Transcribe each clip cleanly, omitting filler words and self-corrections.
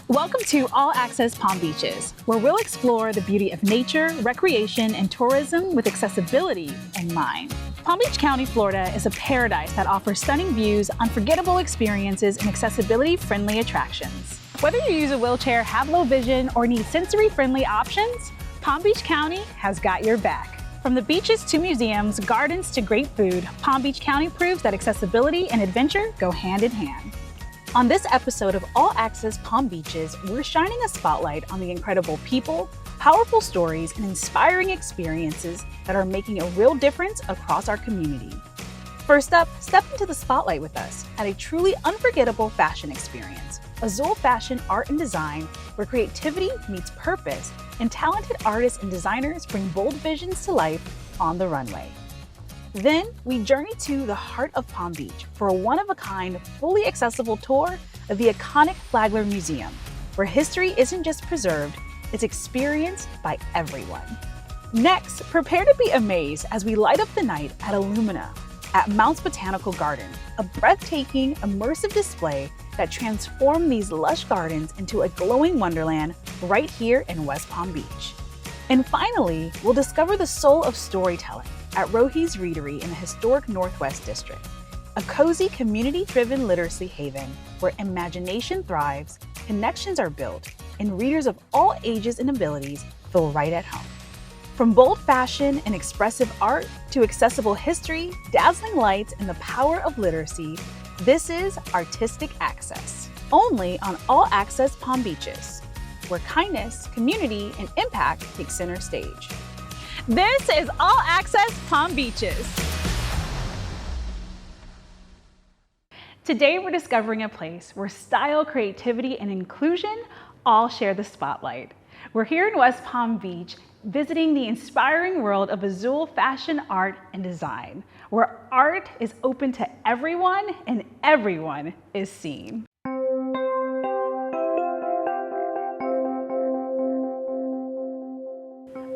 Welcome to All Access Palm Beaches, where we'll explore the beauty of nature, recreation, and tourism with accessibility in mind. Palm Beach County, Florida is a paradise that offers stunning views, unforgettable experiences, and accessibility-friendly attractions. Whether you use a wheelchair, have low vision, or need sensory-friendly options, Palm Beach County has got your back. From the beaches to museums, gardens to great food, Palm Beach County proves that accessibility and adventure go hand in hand. On this episode of All Access Palm Beaches, we're shining a spotlight on the incredible people, powerful stories, and inspiring experiences that are making a real difference across our community. First up, step into the spotlight with us at a truly unforgettable fashion experience, Azul Fashion Art and Design, where creativity meets purpose and talented artists and designers bring bold visions to life on the runway. Then we journey to the heart of Palm Beach for a one-of-a-kind, fully accessible tour of the iconic Flagler Museum, where history isn't just preserved, it's experienced by everyone. Next, prepare to be amazed as we light up the night at Illumina at Mount's Botanical Garden, a breathtaking, immersive display that transforms these lush gardens into a glowing wonderland right here in West Palm Beach. And finally, we'll discover the soul of storytelling at Rohi's Readery in the historic Northwest District, a cozy community-driven literacy haven where imagination thrives, connections are built, and readers of all ages and abilities feel right at home. From bold fashion and expressive art to accessible history, dazzling lights, and the power of literacy, this is Artistic Access, only on All Access Palm Beaches, where kindness, community, and impact take center stage. This is All Access Palm Beaches. Today we're discovering a place where style, creativity, and inclusion all share the spotlight. We're here in West Palm Beach visiting the inspiring world of Azul Fashion Art and Design, where art is open to everyone and everyone is seen.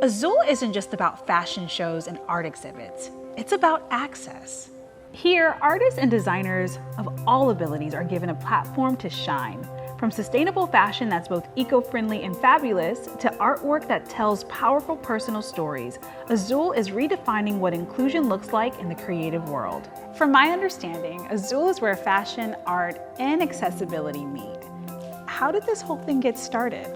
Azul isn't just about fashion shows and art exhibits, it's about access. Here, artists and designers of all abilities are given a platform to shine. From sustainable fashion that's both eco-friendly and fabulous to artwork that tells powerful personal stories, Azul is redefining what inclusion looks like in the creative world. From my understanding, Azul is where fashion, art, and accessibility meet. How did this whole thing get started?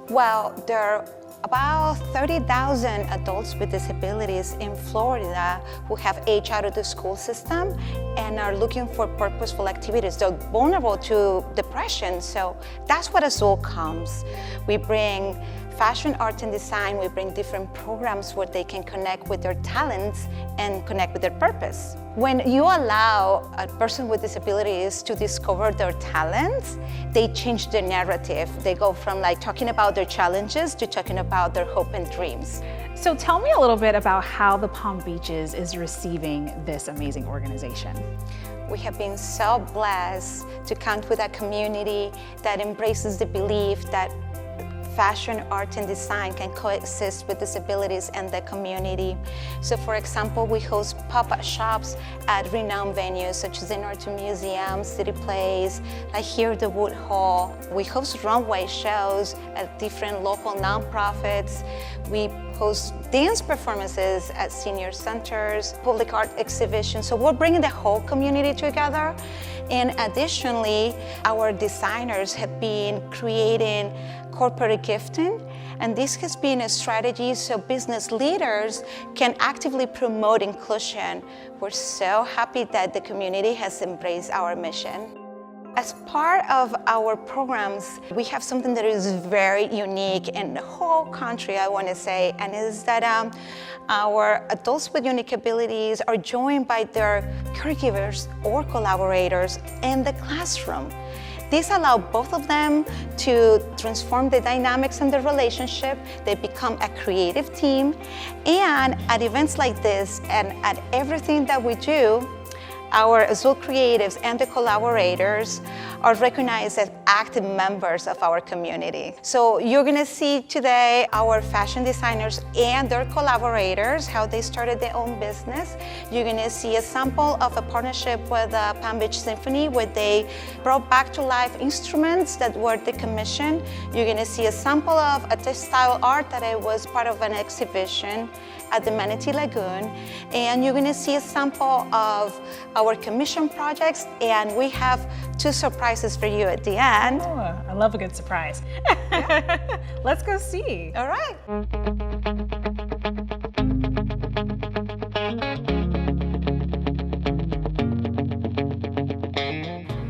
Well, there are about 30,000 adults with disabilities in Florida who have aged out of the school system and are looking for purposeful activities. They're vulnerable to depression, so that's what Azul comes. We bring fashion, art, and design. We bring different programs where they can connect with their talents and connect with their purpose. When you allow a person with disabilities to discover their talents, they change their narrative. They go from talking about their challenges to talking about their hope and dreams. So tell me a little bit about how the Palm Beaches is receiving this amazing organization. We have been so blessed to count with a community that embraces the belief that fashion, art, and design can coexist with disabilities and the community. So for example, we host pop-up shops at renowned venues such as the North Museum, City Place, here the Wood Hall. We host runway shows at different local nonprofits. We host dance performances at senior centers, public art exhibitions. So we're bringing the whole community together. And additionally, our designers have been creating corporate gifting, and this has been a strategy so business leaders can actively promote inclusion. We're so happy that the community has embraced our mission. As part of our programs, we have something that is very unique in the whole country, I want to say, and is that our adults with unique abilities are joined by their caregivers or collaborators in the classroom. This allows both of them to transform the dynamics in the relationship. They become a creative team. And at events like this and at everything that we do, Our Azul creatives and the collaborators are recognized as active members of our community. So you're gonna see today our fashion designers and their collaborators, how they started their own business. You're gonna see a sample of a partnership with Palm Beach Symphony, where they brought back to life instruments that were decommissioned. You're gonna see a sample of a textile art that it was part of an exhibition at the Manatee Lagoon. And you're gonna see a sample of our commission projects, and we have 2 surprises for you at the end. Oh, I love a good surprise. Yeah. Let's go see. All right.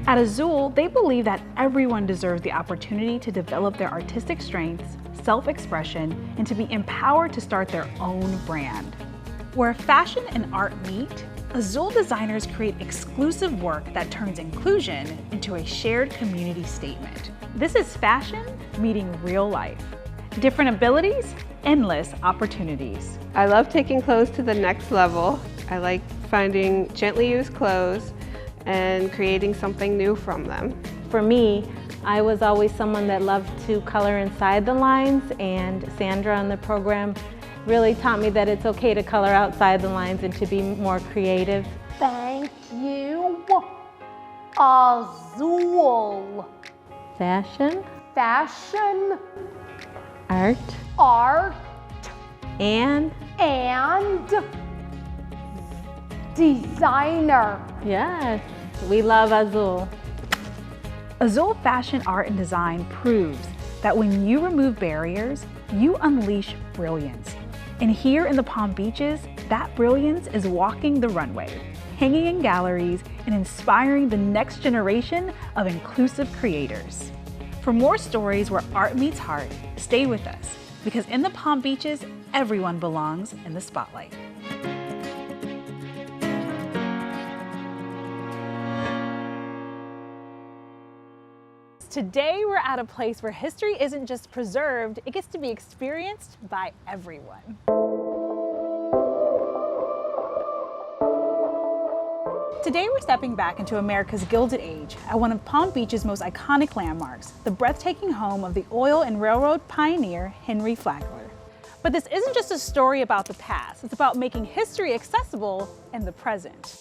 At Azul, they believe that everyone deserves the opportunity to develop their artistic strengths, self-expression, and to be empowered to start their own brand. Where fashion and art meet, Azul designers create exclusive work that turns inclusion into a shared community statement. This is fashion meeting real life. Different abilities, endless opportunities. I love taking clothes to the next level. I like finding gently used clothes and creating something new from them. For me, I was always someone that loved to color inside the lines, and Sandra on the program really taught me that it's okay to color outside the lines and to be more creative. Thank you, Azul. Fashion, Fashion, art, art, and designer. yes, we love Azul. Azul Fashion, Art, and Design proves that when you remove barriers, you unleash brilliance. And here in the Palm Beaches, that brilliance is walking the runway, hanging in galleries, and inspiring the next generation of inclusive creators. For more stories where art meets heart, stay with us, because in the Palm Beaches, everyone belongs in the spotlight. Today, we're at a place where history isn't just preserved, it gets to be experienced by everyone. Today, we're stepping back into America's Gilded Age at one of Palm Beach's most iconic landmarks, the breathtaking home of the oil and railroad pioneer, Henry Flagler. But this isn't just a story about the past, it's about making history accessible in the present.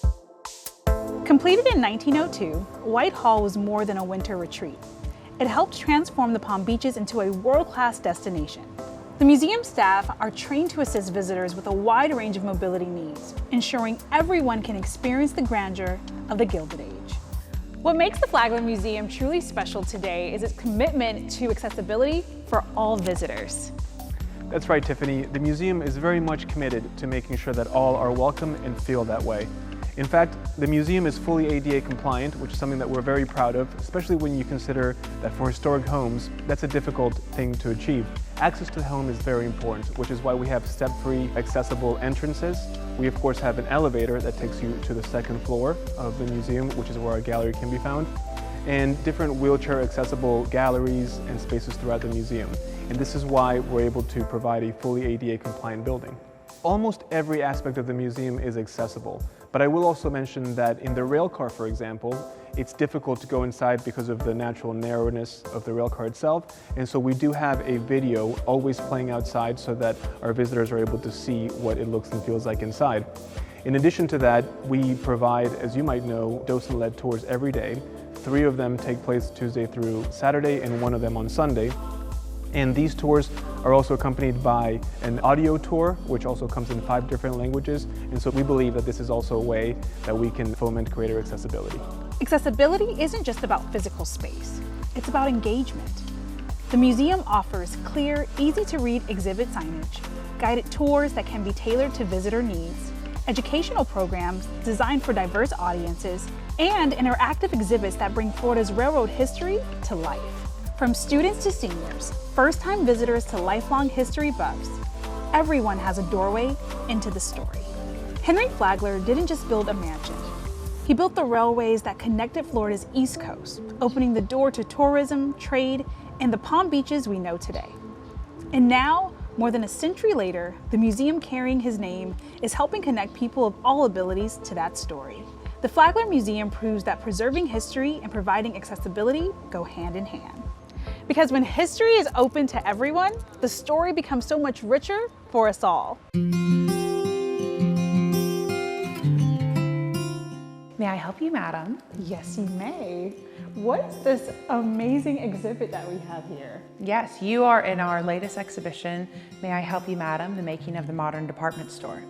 Completed in 1902, White Hall was more than a winter retreat. It helped transform the Palm Beaches into a world-class destination. The museum staff are trained to assist visitors with a wide range of mobility needs, ensuring everyone can experience the grandeur of the Gilded Age. What makes the Flagler Museum truly special today is its commitment to accessibility for all visitors. That's right, Tiffany. The museum is very much committed to making sure that all are welcome and feel that way. In fact, the museum is fully ADA compliant, which is something that we're very proud of, especially when you consider that for historic homes, that's a difficult thing to achieve. Access to the home is very important, which is why we have step-free, accessible entrances. We of course have an elevator that takes you to the 2nd floor of the museum, which is where our gallery can be found, and different wheelchair accessible galleries and spaces throughout the museum. And this is why we're able to provide a fully ADA compliant building. Almost every aspect of the museum is accessible, but I will also mention that in the rail car, for example, it's difficult to go inside because of the natural narrowness of the rail car itself, and so we do have a video always playing outside so that our visitors are able to see what it looks and feels like inside. In addition to that, we provide, as you might know, docent-led tours every day. 3 of them take place Tuesday through Saturday and 1 of them on Sunday. And these tours are also accompanied by an audio tour, which also comes in 5 different languages. And so we believe that this is also a way that we can foment greater accessibility. Accessibility isn't just about physical space, it's about engagement. The museum offers clear, easy-to-read exhibit signage, guided tours that can be tailored to visitor needs, educational programs designed for diverse audiences, and interactive exhibits that bring Florida's railroad history to life. From students to seniors, first-time visitors to lifelong history buffs, everyone has a doorway into the story. Henry Flagler didn't just build a mansion. He built the railways that connected Florida's East Coast, opening the door to tourism, trade, and the Palm Beaches we know today. And now, more than a century later, the museum carrying his name is helping connect people of all abilities to that story. The Flagler Museum proves that preserving history and providing accessibility go hand in hand. Because when history is open to everyone, the story becomes so much richer for us all. May I help you, madam? Yes, you may. What is this amazing exhibit that we have here? Yes, you are in our latest exhibition, May I Help You, Madam? The Making of the Modern Department Store.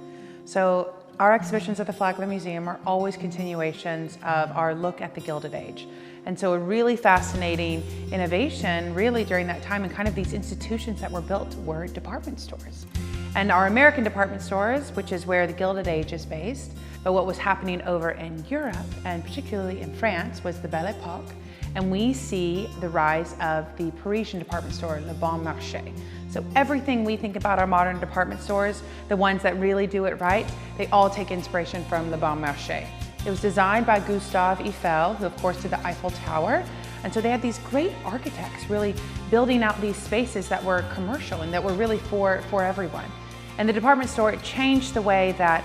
So our exhibitions at the Flagler Museum are always continuations of our look at the Gilded Age. And so a really fascinating innovation really during that time, and kind of these institutions that were built were department stores. And our American department stores, which is where the Gilded Age is based, but what was happening over in Europe, and particularly in France, was the Belle Époque. And we see the rise of the Parisian department store, Le Bon Marché. So everything we think about our modern department stores, the ones that really do it right, they all take inspiration from Le Bon Marché. It was designed by Gustave Eiffel, who of course did the Eiffel Tower. And so they had these great architects really building out these spaces that were commercial and that were really for everyone. And the department store, it changed the way that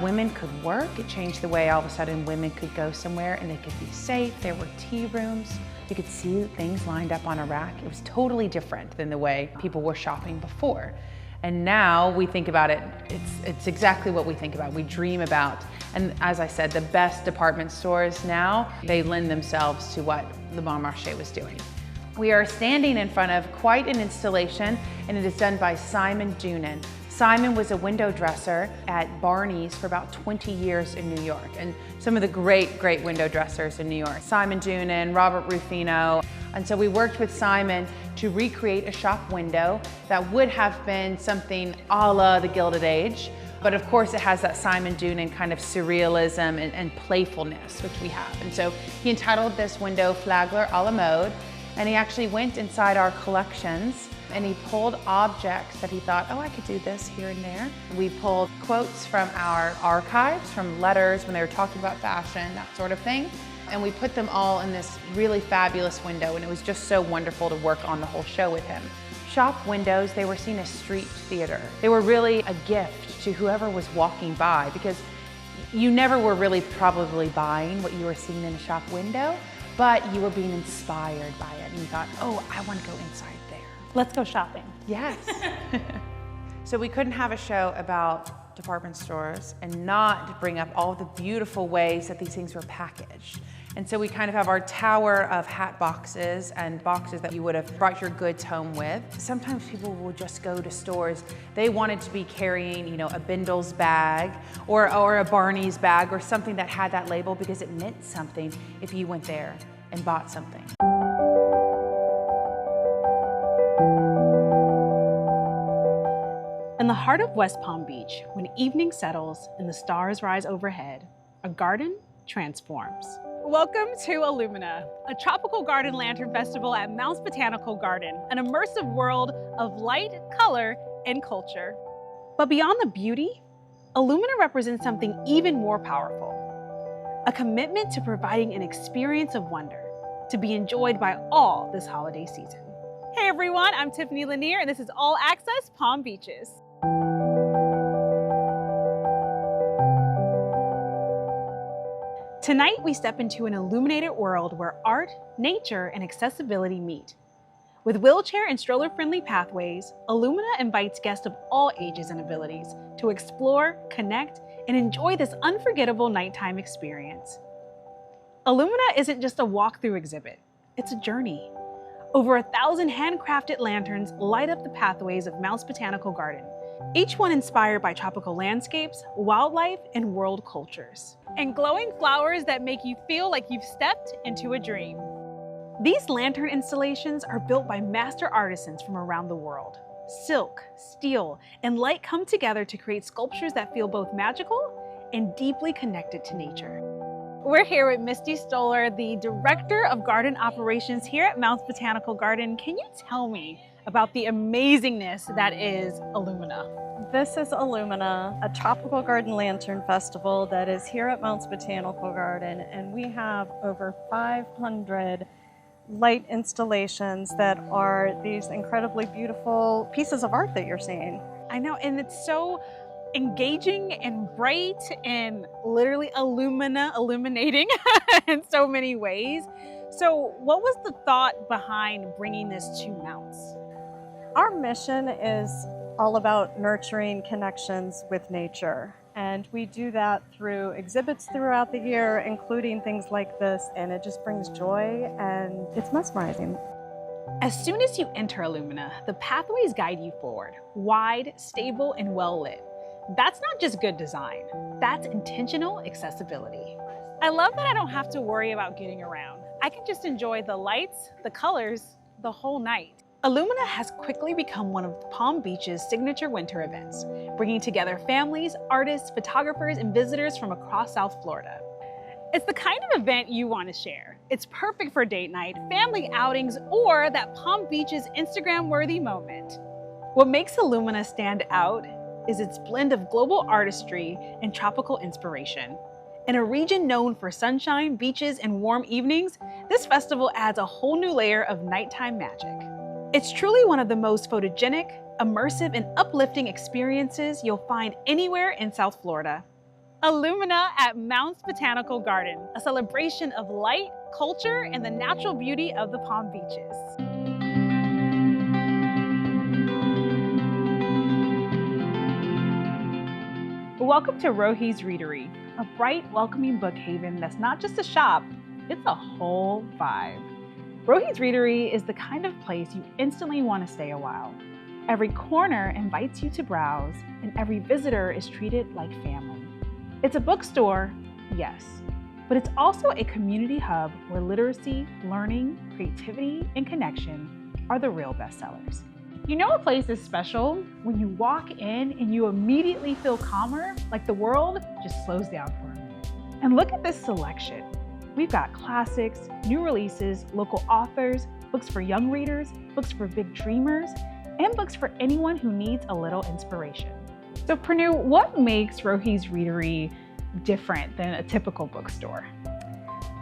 women could work. It changed the way all of a sudden women could go somewhere and they could be safe. There were tea rooms. You could see things lined up on a rack. It was totally different than the way people were shopping before. And now we think about it, it's exactly what we think about, we dream about. And as I said, the best department stores now, they lend themselves to what Le Bon Marché was doing. We are standing in front of quite an installation, and it is done by Simon Doonan. Simon was a window dresser at Barney's for about 20 years in New York, and some of the great window dressers in New York. Simon Doonan, Robert Rufino. And so we worked with Simon to recreate a shop window that would have been something a la the Gilded Age, but of course it has that Simon Doonan kind of surrealism and playfulness, which we have. And so he entitled this window Flagler à la mode, and he actually went inside our collections and he pulled objects that he thought, oh, I could do this here and there. We pulled quotes from our archives, from letters when they were talking about fashion, that sort of thing. And we put them all in this really fabulous window, and it was just so wonderful to work on the whole show with him. Shop windows, they were seen as street theater. They were really a gift to whoever was walking by, because you never were really probably buying what you were seeing in a shop window, but you were being inspired by it, and you thought, oh, I want to go inside there. Let's go shopping. Yes. So we couldn't have a show about department stores and not bring up all the beautiful ways that these things were packaged. And so we kind of have our tower of hat boxes and boxes that you would have brought your goods home with. Sometimes people will just go to stores. They wanted to be carrying, you know, a Bindle's bag or a Barney's bag or something that had that label, because it meant something if you went there and bought something. In the heart of West Palm Beach, when evening settles and the stars rise overhead, a garden transforms. Welcome to Illumina, a tropical garden lantern festival at Mounts Botanical Garden, an immersive world of light, color, and culture. But beyond the beauty, Illumina represents something even more powerful, a commitment to providing an experience of wonder to be enjoyed by all this holiday season. Hey everyone, I'm Tiffany Lanier, and this is All Access Palm Beaches. Tonight, we step into an illuminated world where art, nature, and accessibility meet. With wheelchair and stroller-friendly pathways, Illumina invites guests of all ages and abilities to explore, connect, and enjoy this unforgettable nighttime experience. Illumina isn't just a walk-through exhibit, it's a journey. Over 1,000 handcrafted lanterns light up the pathways of Mounts Botanical Garden, each one inspired by tropical landscapes, wildlife, and world cultures. And glowing flowers that make you feel like you've stepped into a dream. These lantern installations are built by master artisans from around the world. Silk, steel, and light come together to create sculptures that feel both magical and deeply connected to nature. We're here with Misty Stoller, the Director of Garden Operations here at Mounts Botanical Garden. Can you tell me about the amazingness that is Illumina? This is Illumina, a tropical garden lantern festival that is here at Mounts Botanical Garden, and we have over 500 light installations that are these incredibly beautiful pieces of art that you're seeing. I know, and it's so engaging and bright and literally illuminating in so many ways. So what was the thought behind bringing this to Mounts? Our mission is all about nurturing connections with nature. And we do that through exhibits throughout the year, including things like this, and it just brings joy and it's mesmerizing. As soon as you enter Illumina, the pathways guide you forward, wide, stable, and well lit. That's not just good design, that's intentional accessibility. I love that I don't have to worry about getting around. I can just enjoy the lights, the colors, the whole night. Illumina has quickly become one of Palm Beach's signature winter events, bringing together families, artists, photographers, and visitors from across South Florida. It's the kind of event you want to share. It's perfect for date night, family outings, or that Palm Beach's Instagram-worthy moment. What makes Illumina stand out is its blend of global artistry and tropical inspiration. In a region known for sunshine, beaches, and warm evenings, this festival adds a whole new layer of nighttime magic. It's truly one of the most photogenic, immersive, and uplifting experiences you'll find anywhere in South Florida. Illumina at Mounts Botanical Garden, a celebration of light, culture, and the natural beauty of the Palm Beaches. Welcome to Rohi's Readery, a bright, welcoming book haven that's not just a shop, it's a whole vibe. Rohi's Readery is the kind of place you instantly want to stay a while. Every corner invites you to browse, and every visitor is treated like family. It's a bookstore, yes, but it's also a community hub where literacy, learning, creativity, and connection are the real bestsellers. You know a place is special when you walk in and you immediately feel calmer, like the world just slows down for a minute. And look at this selection. We've got classics, new releases, local authors, books for young readers, books for big dreamers, and books for anyone who needs a little inspiration. So Pranu, what makes Rohi's Readery different than a typical bookstore?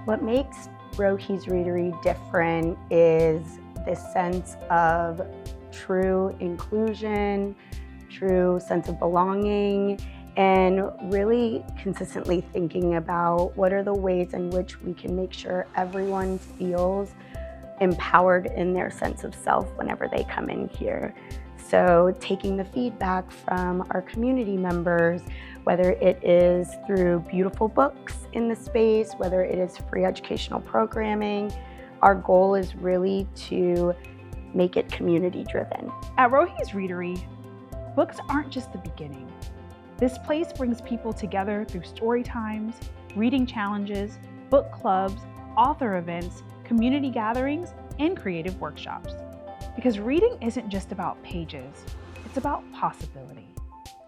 What makes Rohi's Readery different is this sense of true inclusion, true sense of belonging, and really consistently thinking about what are the ways in which we can make sure everyone feels empowered in their sense of self whenever they come in here. So taking the feedback from our community members, whether it is through beautiful books in the space, whether it is free educational programming, our goal is really to make it community driven. At Rohi's Readery, books aren't just the beginning. This place brings people together through story times, reading challenges, book clubs, author events, community gatherings, and creative workshops. Because reading isn't just about pages, it's about possibility.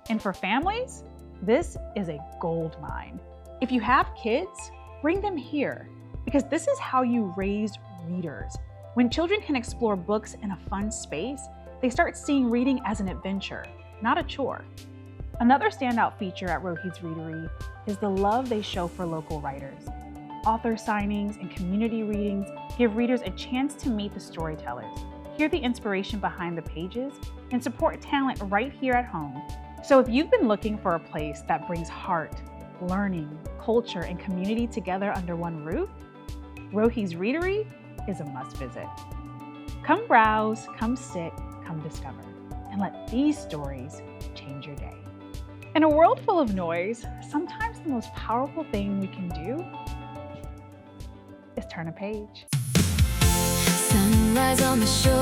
And for families, this is a gold mine. If you have kids, bring them here, because this is how you raise readers. When children can explore books in a fun space, they start seeing reading as an adventure, not a chore. Another standout feature at Rohi's Readery is the love they show for local writers. Author signings and community readings give readers a chance to meet the storytellers, hear the inspiration behind the pages, and support talent right here at home. So if you've been looking for a place that brings heart, learning, culture, and community together under one roof, Rohi's Readery is a must visit. Come browse, come sit, come discover, and let these stories change your day. In a world full of noise, sometimes the most powerful thing we can do is turn a page. Sunrise on the shore.